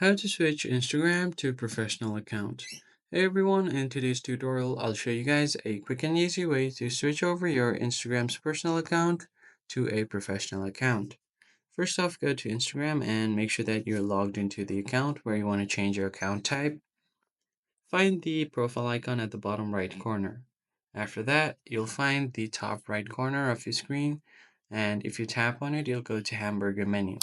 How to switch Instagram to professional account. Hey everyone, in today's tutorial I'll show you guys a quick and easy way to switch over your Instagram's personal account to a professional account. First off, go to Instagram and make sure that you're logged into the account where you want to change your account type. Find the profile icon at the bottom right corner. After that, you'll find the top right corner of your screen, and if you tap on it, you'll go to hamburger menu.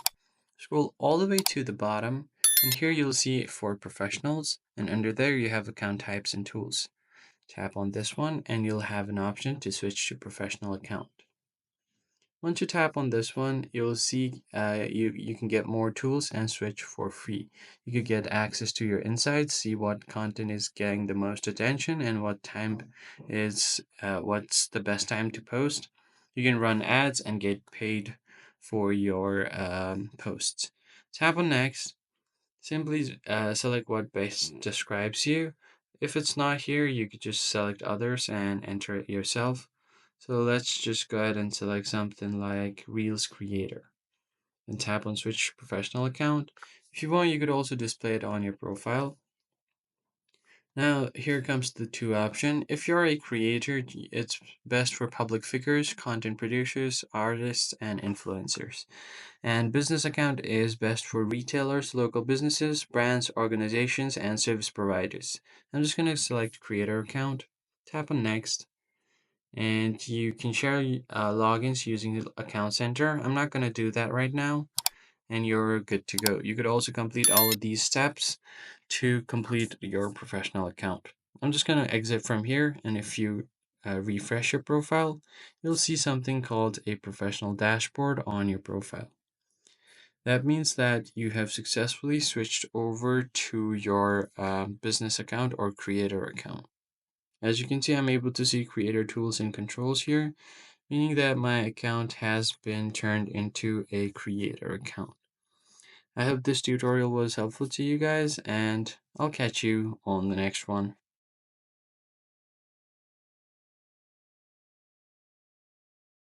Scroll all the way to the bottom, and here you'll see for professionals, and under there you have account types and tools. Tap on this one, and you'll have an option to switch to professional account. Once you tap on this one, you'll see you can get more tools and switch for free. You could get access to your insights, see what content is getting the most attention and what time is what's the best time to post. You can run ads and get paid for your posts. Tap on next. Simply select what best describes you. If it's not here, you could just select others and enter it yourself. So let's just go ahead and select something like Reels Creator and tap on Switch Professional Account. If you want, you could also display it on your profile. Now, here comes the two option. If you're a creator, it's best for public figures, content producers, artists, and influencers. And business account is best for retailers, local businesses, brands, organizations, and service providers. I'm just going to select creator account, tap on next, and you can share logins using the account center. I'm not going to do that right now, and you're good to go. You could also complete all of these steps to complete your professional account. I'm just going to exit from here, and if you refresh your profile, you'll see something called a professional dashboard on your profile. That means that you have successfully switched over to your business account or creator account. As you can see, I'm able to see creator tools and controls here, meaning that my account has been turned into a creator account. I hope this tutorial was helpful to you guys, and I'll catch you on the next one.